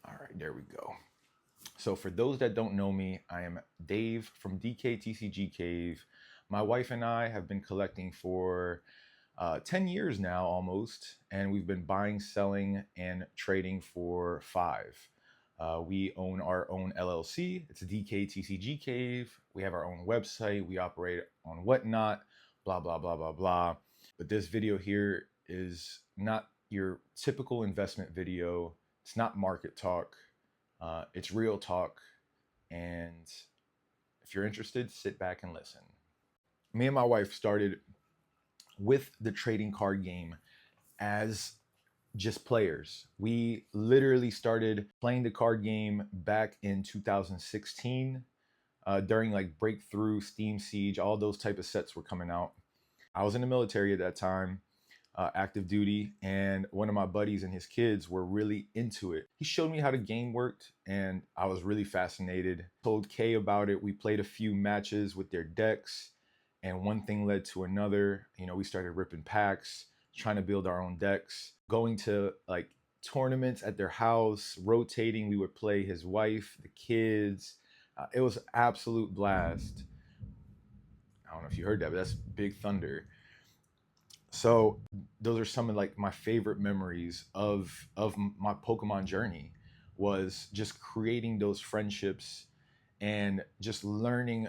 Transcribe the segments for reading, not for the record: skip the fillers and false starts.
All right, there we go. So for those that don't know me, I am Dave from DKTCG Cave. My wife and I have been collecting for 10 years now almost, and we've been buying, selling, and trading for 5. We own our own LLC. It's DKTCG Cave. We have our own website. We operate on Whatnot, blah, blah, blah, blah, blah. But this video here is not your typical investment video. It's not market talk. It's real talk. And if you're interested, sit back and listen. Me and my wife started with the trading card game as just players. We literally started playing the card game back in 2016 during like Breakthrough, Steam Siege, all those type of sets were coming out. I was in the military at that time, active duty, and one of my buddies and his kids were really into it. He showed me how the game worked, and I was really fascinated. Told Kay about it. We played a few matches with their decks, and one thing led to another. You know, we started ripping packs, trying to build our own decks, going to like tournaments at their house, rotating. We would play his wife, the kids. It was an absolute blast. I don't know if you heard that, but that's big thunder. So those are some of like my favorite memories of my Pokemon journey, was just creating those friendships and just learning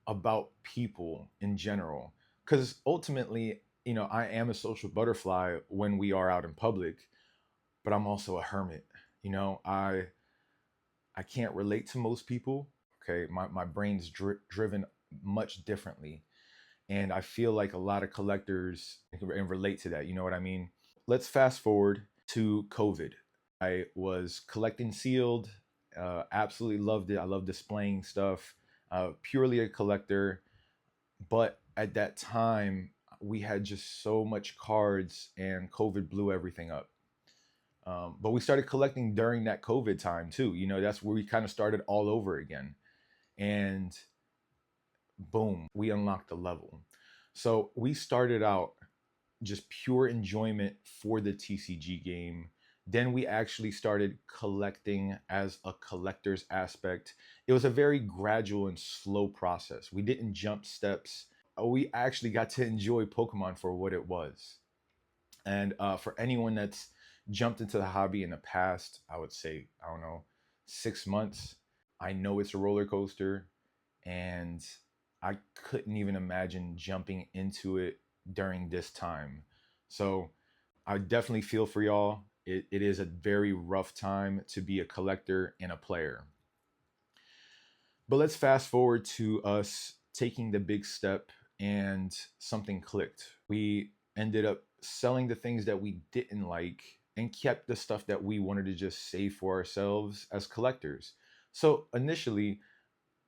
about people in general. Because ultimately, you know, I am a social butterfly when we are out in public, but I'm also a hermit. You know, I can't relate to most people. Okay, my brain's driven much differently, and I feel like a lot of collectors can relate to that. You know what I mean? Let's fast forward to COVID. I was collecting sealed, absolutely loved it. I love displaying stuff, purely a collector. But at that time, we had just so much cards, and COVID blew everything up. But we started collecting during that COVID time too. You know, that's where we kind of started all over again. And boom, we unlocked the level. So we started out just pure enjoyment for the TCG game. Then we actually started collecting as a collector's aspect. It was a very gradual and slow process. We didn't jump steps. We actually got to enjoy Pokemon for what it was. And for anyone that's jumped into the hobby in the past, I would say, I don't know, 6 months, I know it's a roller coaster, and I couldn't even imagine jumping into it during this time. So I definitely feel for y'all. It is a very rough time to be a collector and a player. But let's fast forward to us taking the big step, and something clicked. We ended up selling the things that we didn't like and kept the stuff that we wanted to just save for ourselves as collectors. So initially,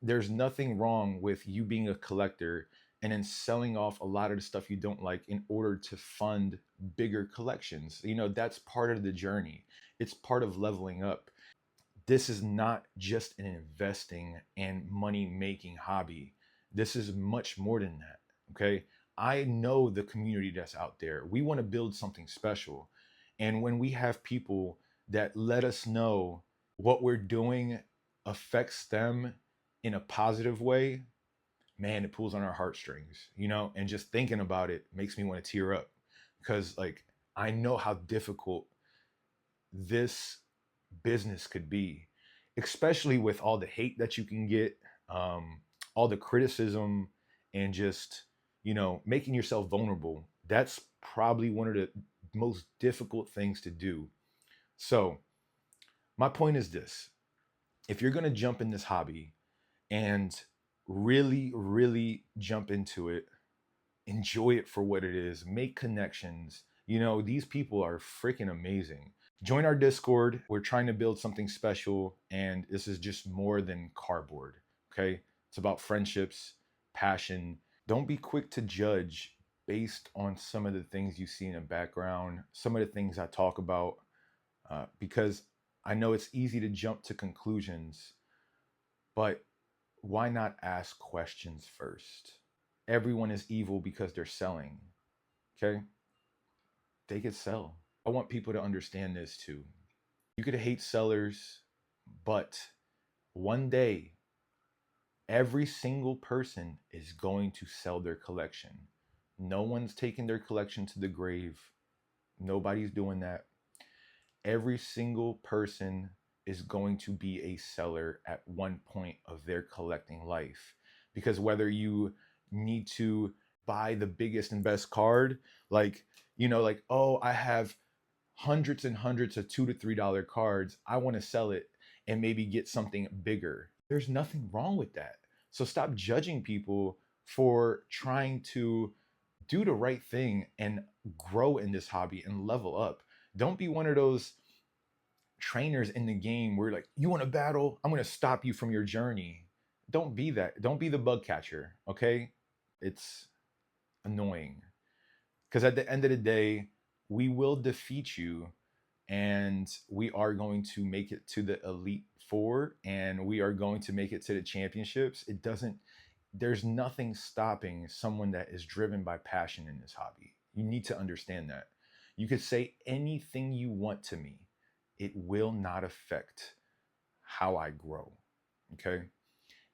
there's nothing wrong with you being a collector and then selling off a lot of the stuff you don't like in order to fund bigger collections. You know, that's part of the journey. It's part of leveling up. This is not just an investing and money making hobby. This is much more than that. Okay. I know the community that's out there. We want to build something special. And when we have people that let us know what we're doing affects them in a positive way, man, it pulls on our heartstrings, you know, and just thinking about it makes me want to tear up, because like I know how difficult this business could be, especially with all the hate that you can get, all the criticism, and just, you know, making yourself vulnerable. That's probably one of the most difficult things to do. So, my point is this: if you're going to jump in this hobby and really, really jump into it, enjoy it for what it is, make connections. You know, these people are freaking amazing. Join our Discord. We're trying to build something special, and this is just more than cardboard. Okay. It's about friendships, passion. Don't be quick to judge based on some of the things you see in the background, some of the things I talk about, because I know it's easy to jump to conclusions, but why not ask questions first? Everyone is evil because they're selling. Okay? They could sell. I want people to understand this too. You could hate sellers, but one day, every single person is going to sell their collection. No one's taking their collection to the grave. Nobody's doing that. Every single person is going to be a seller at one point of their collecting life. Because whether you need to buy the biggest and best card, like, like, oh, I have hundreds and hundreds of $2 to $3 cards. I want to sell it and maybe get something bigger. There's nothing wrong with that. So stop judging people for trying to do the right thing and grow in this hobby and level up. Don't be one of those trainers in the game where like, you want to battle? I'm going to stop you from your journey. Don't be that. Don't be the bug catcher, okay? It's annoying. Because at the end of the day, we will defeat you and we are going to make it to the Elite Four and we are going to make it to the championships. There's nothing stopping someone that is driven by passion in this hobby. You need to understand that. You could say anything you want to me. It will not affect how I grow. Okay.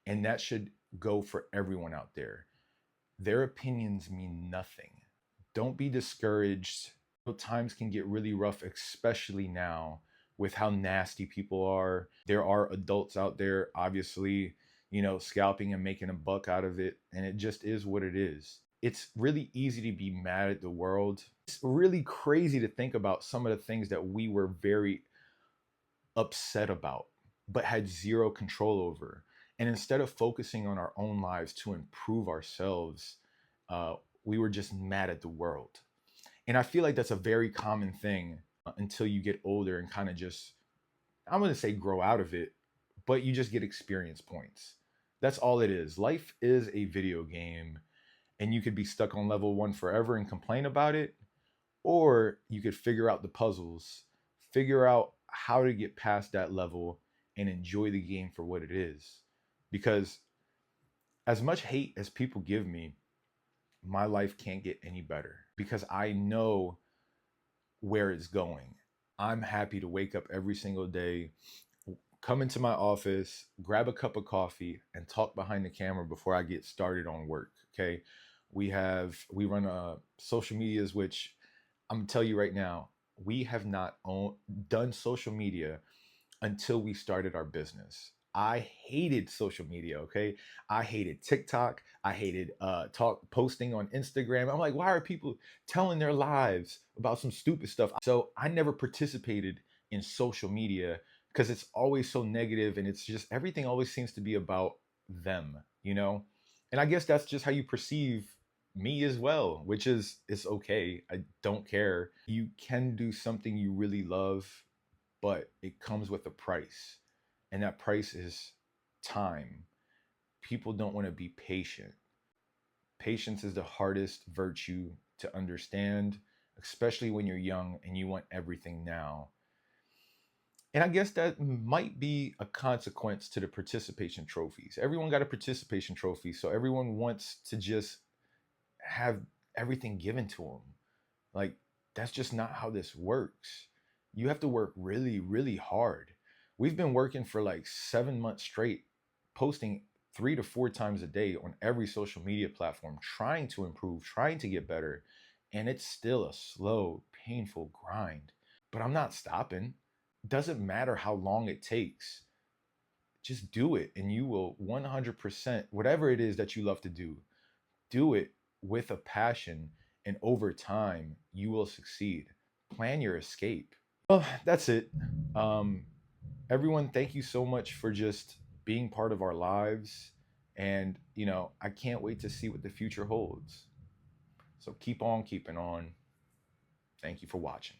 And that should go for everyone out there. Their opinions mean nothing. Don't be discouraged. Times can get really rough, especially now with how nasty people are. There are adults out there, obviously, scalping and making a buck out of it. And it just is what it is. It's really easy to be mad at the world. It's really crazy to think about some of the things that we were very upset about, but had zero control over. And instead of focusing on our own lives to improve ourselves, we were just mad at the world. And I feel like that's a very common thing until you get older and kind of just, I'm going to say grow out of it, but you just get experience points. That's all it is. Life is a video game, and you could be stuck on level 1 forever and complain about it, or you could figure out the puzzles, figure out how to get past that level and enjoy the game for what it is. Because as much hate as people give me, my life can't get any better because I know where it's going. I'm happy to wake up every single day, come into my office, grab a cup of coffee, and talk behind the camera before I get started on work. Okay. We run social medias, which I'm gonna tell you right now, we have not done social media until we started our business. I hated social media, okay? I hated TikTok. I hated posting on Instagram. I'm like, why are people telling their lives about some stupid stuff? So I never participated in social media because it's always so negative and it's just everything always seems to be about them, And I guess that's just how you perceive me as well, which is it's okay. I don't care. You can do something you really love, but it comes with a price. And that price is time. People don't want to be patient. Patience is the hardest virtue to understand, especially when you're young and you want everything now. And I guess that might be a consequence to the participation trophies. Everyone got a participation trophy, so everyone wants to just have everything given to them. Like, that's just not how this works. You have to work really, really hard. We've been working for like 7 months straight, posting 3 to 4 times a day on every social media platform, trying to improve, trying to get better. And it's still a slow, painful grind. But I'm not stopping. Doesn't matter how long it takes. Just do it and you will 100%, whatever it is that you love to do it with a passion, and over time you will succeed. Plan your escape. Well, that's it. Everyone, thank you so much for just being part of our lives, and I can't wait to see what the future holds. So keep on keeping on. Thank you for watching.